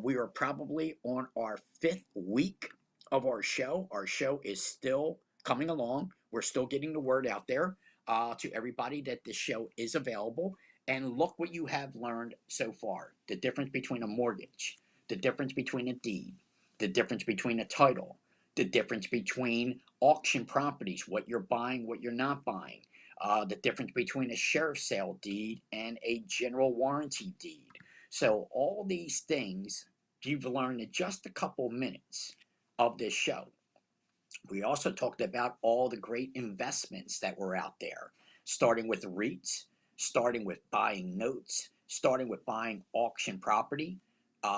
We are probably on our 5th week of our show. Our show is still coming along. We're still getting the word out there to everybody that this show is available. And look what you have learned so far: the difference between a mortgage, the difference between a deed, the difference between a title, the difference between auction properties, what you're buying, what you're not buying, the difference between a sheriff's sale deed and a general warranty deed. So, all these things you've learned in just a couple minutes of this show. We also talked about all the great investments that were out there, starting with REITs, starting with buying notes, starting with buying auction property,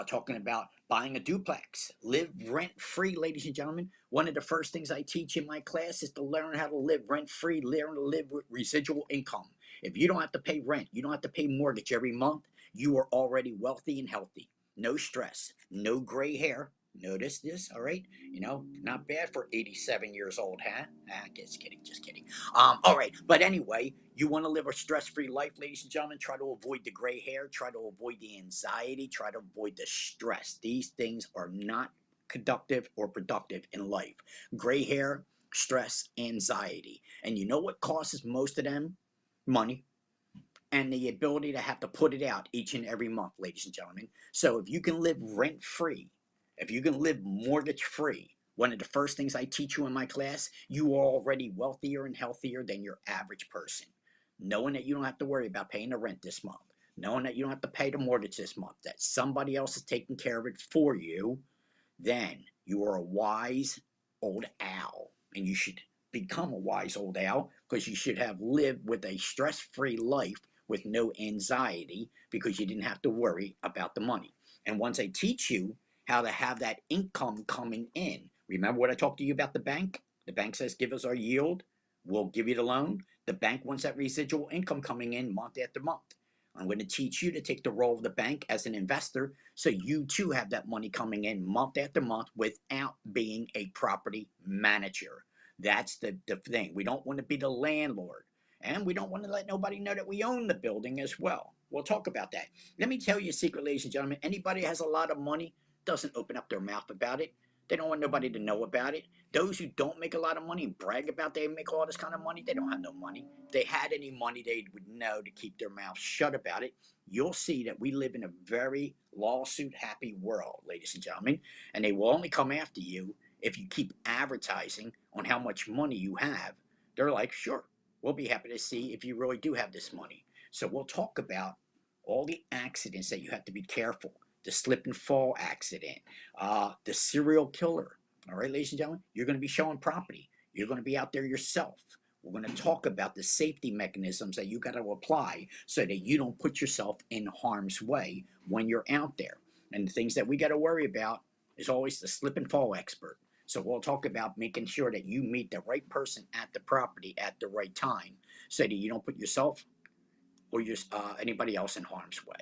talking about buying a duplex, live rent free, ladies and gentlemen. One of the first things I teach in my class is to learn how to live rent free, learn to live with residual income. If you don't have to pay rent, you don't have to pay mortgage every month, you are already wealthy and healthy. No stress, no gray hair. Notice this, all right? Not bad for 87 years old, huh? Just kidding, just kidding. All right, but anyway, you want to live a stress-free life, ladies and gentlemen. Try to avoid the gray hair. Try to avoid the anxiety. Try to avoid the stress. These things are not conductive or productive in life. Gray hair, stress, anxiety, and you know what causes most of them? Money, and the ability to have to put it out each and every month, ladies and gentlemen. So if you can live rent free, if you can live mortgage free, one of the first things I teach you in my class, you are already wealthier and healthier than your average person. Knowing that you don't have to worry about paying the rent this month, knowing that you don't have to pay the mortgage this month, that somebody else is taking care of it for you, then you are a wise old owl. And you should become a wise old owl, because you should have lived with a stress free life with no anxiety, because you didn't have to worry about the money. And once I teach you how to have that income coming in, remember what I talked to you about the bank? The bank says, give us our yield, we'll give you the loan. The bank wants that residual income coming in month after month. I'm going to teach you to take the role of the bank as an investor, so you too have that money coming in month after month without being a property manager. That's the thing. We don't want to be the landlord. And we don't want to let nobody know that we own the building as well. We'll talk about that. Let me tell you a secret, ladies and gentlemen. Anybody who has a lot of money doesn't open up their mouth about it. They don't want nobody to know about it. Those who don't make a lot of money and brag about they make all this kind of money, they don't have no money. If they had any money, they would know to keep their mouth shut about it. You'll see that we live in a very lawsuit happy world, ladies and gentlemen, and they will only come after you if you keep advertising on how much money you have. They're like, sure, we'll be happy to see if you really do have this money. So we'll talk about all the accidents that you have to be careful. The slip and fall accident, the serial killer. All right, ladies and gentlemen, you're going to be showing property. You're going to be out there yourself. We're going to talk about the safety mechanisms that you got to apply so that you don't put yourself in harm's way when you're out there. And the things that we got to worry about is always the slip and fall expert. So we'll talk about making sure that you meet the right person at the property at the right time so that you don't put yourself or anybody else in harm's way.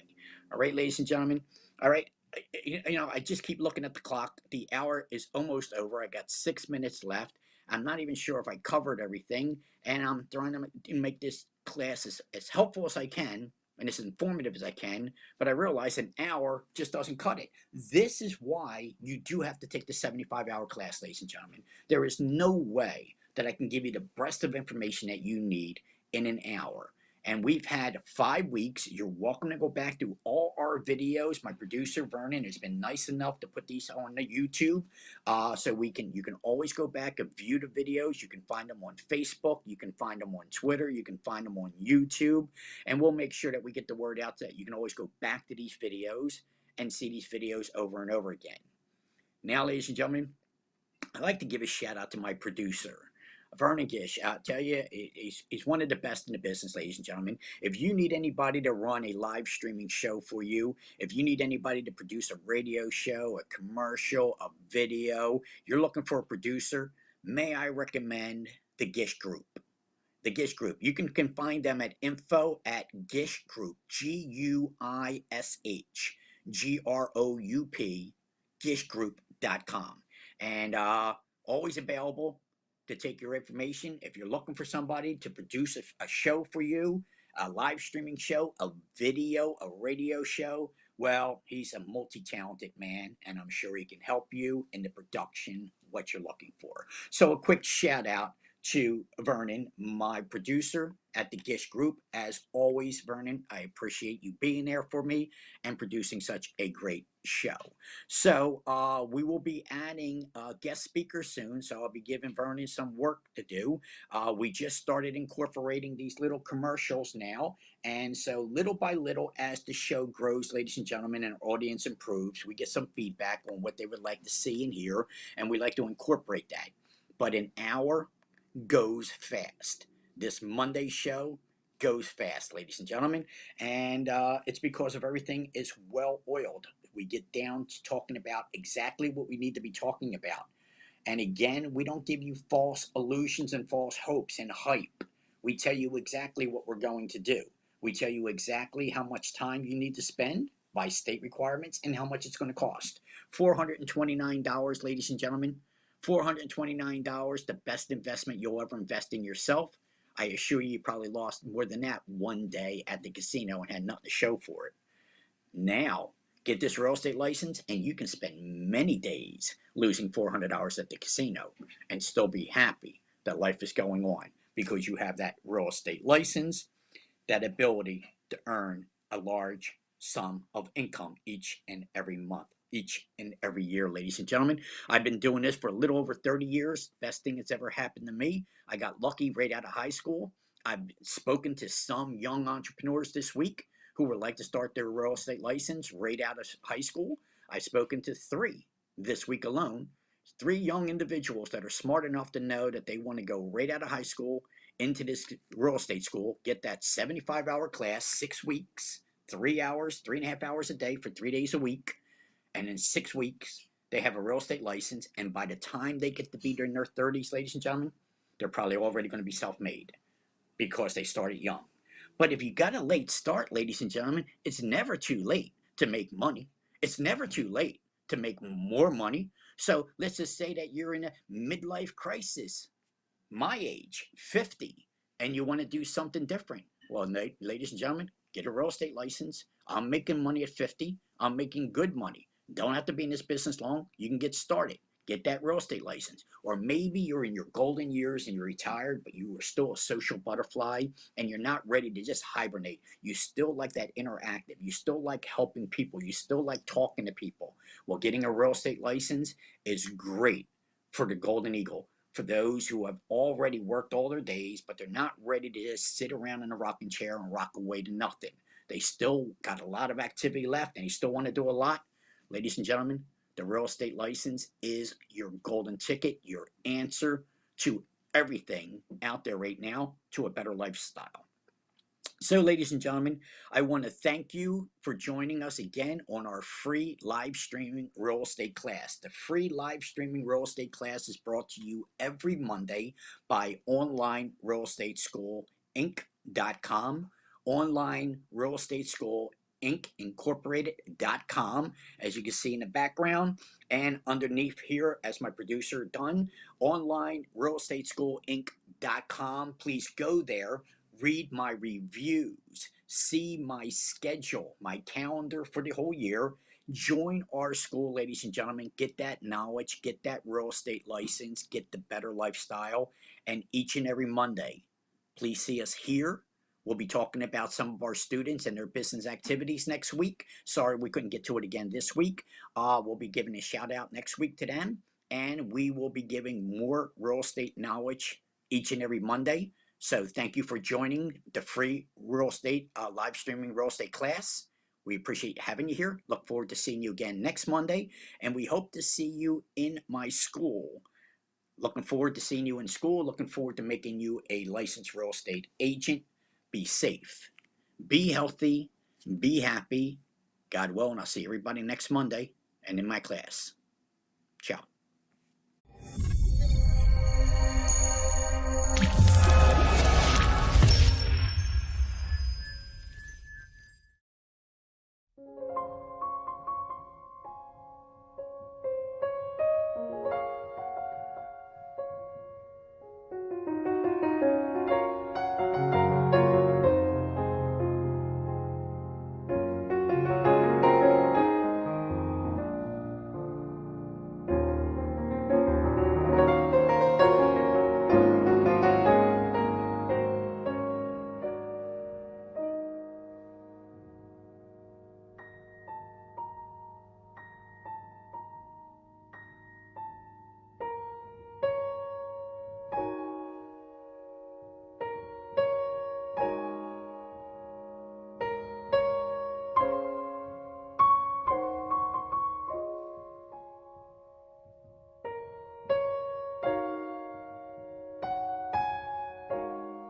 All right, ladies and gentlemen. All right. I just keep looking at the clock. The hour is almost over. I got 6 minutes left. I'm not even sure if I covered everything, and I'm trying to make this class as helpful as I can and as informative as I can, but I realize an hour just doesn't cut it. This is why you do have to take the 75-hour class, ladies and gentlemen. There is no way that I can give you the breadth of information that you need in an hour. And we've had 5 weeks. You're welcome to go back to all our videos. My producer Vernon has been nice enough to put these on the YouTube, so you can always go back and view the videos. You can find them on Facebook. You can find them on Twitter. You can find them on YouTube, and we'll make sure that we get the word out that you can always go back to these videos and see these videos over and over again. Now, ladies and gentlemen, I'd like to give a shout out to my producer. Vernon Gish, I'll tell you, he's one of the best in the business, ladies and gentlemen. If you need anybody to run a live streaming show for you, if you need anybody to produce a radio show, a commercial, a video, you're looking for a producer, may I recommend the Gish Group? The Gish Group. You can find them at info at Gish Group, GUISH group.com. And always available to take your information. If you're looking for somebody to produce a show for you, a live streaming show, a video, a radio show, well, he's a multi talented man, and I'm sure he can help you in the production, what you're looking for. So, a quick shout out to Vernon, my producer at the Gish Group. As always, Vernon, I appreciate you being there for me and producing such a great show. So we will be adding guest speakers soon. So I'll be giving Vernon some work to do. We just started incorporating these little commercials now. And so little by little, as the show grows, ladies and gentlemen, and our audience improves, we get some feedback on what they would like to see and hear. And we like to incorporate that. But an hour goes fast. This Monday show goes fast, ladies and gentlemen, and it's because of everything is well oiled. We get down to talking about exactly what we need to be talking about. And again, we don't give you false illusions and false hopes and hype. We tell you exactly what we're going to do. We tell you exactly how much time you need to spend by state requirements and how much it's going to cost. $429, ladies and gentlemen. $429, the best investment you'll ever invest in yourself. I assure you, you probably lost more than that one day at the casino and had nothing to show for it. Now, get this real estate license, and you can spend many days losing $400 at the casino and still be happy that life is going on because you have that real estate license, that ability to earn a large sum of income each and every month, each and every year, ladies and gentlemen. I've been doing this for a little over 30 years. Best thing that's ever happened to me. I got lucky right out of high school. I've spoken to some young entrepreneurs this week who would like to start their real estate license right out of high school. I've spoken to three this week alone, three young individuals that are smart enough to know that they want to go right out of high school into this real estate school, get that 75-hour class, 6 weeks, 3 hours, 3.5 hours a day for 3 days a week. And in 6 weeks, they have a real estate license. And by the time they get to be in their 30s, ladies and gentlemen, they're probably already going to be self made because they started young. But if you got a late start, ladies and gentlemen, it's never too late to make money. It's never too late to make more money. So let's just say that you're in a midlife crisis, my age, 50, and you want to do something different. Well, ladies and gentlemen, get a real estate license. I'm making money at 50. I'm making good money. Don't have to be in this business long. You can get started. Get that real estate license. Or maybe you're in your golden years and you're retired, but you are still a social butterfly and you're not ready to just hibernate. You still like that interactive. You still like helping people. You still like talking to people. Well, getting a real estate license is great for the Golden Eagle, for those who have already worked all their days, but they're not ready to just sit around in a rocking chair and rock away to nothing. They still got a lot of activity left and you still want to do a lot. Ladies and gentlemen, the real estate license is your golden ticket, your answer to everything out there right now to a better lifestyle. So, ladies and gentlemen, I want to thank you for joining us again on our free live streaming real estate class. The free live streaming real estate class is brought to you every Monday by Online Real Estate School Inc.com. Online Real Estate School Inc. Incorporated.com, as you can see in the background, and underneath here, as my producer done, Online Real Estate School Inc.com. Please go there, read my reviews, see my schedule, my calendar for the whole year. Join our school, ladies and gentlemen. Get that knowledge, get that real estate license, get the better lifestyle. And each and every Monday, please see us here. We'll be talking about some of our students and their business activities next week. Sorry we couldn't get to it again this week. We'll be giving a shout out next week to them. And we will be giving more real estate knowledge each and every Monday. So thank you for joining the free real estate live streaming real estate class. We appreciate having you here. Look forward to seeing you again next Monday. And we hope to see you in my school Looking forward to seeing you in school. Looking forward to making you a licensed real estate agent. Be safe, be healthy, be happy. God willing, I'll see everybody next Monday and in my class. Ciao.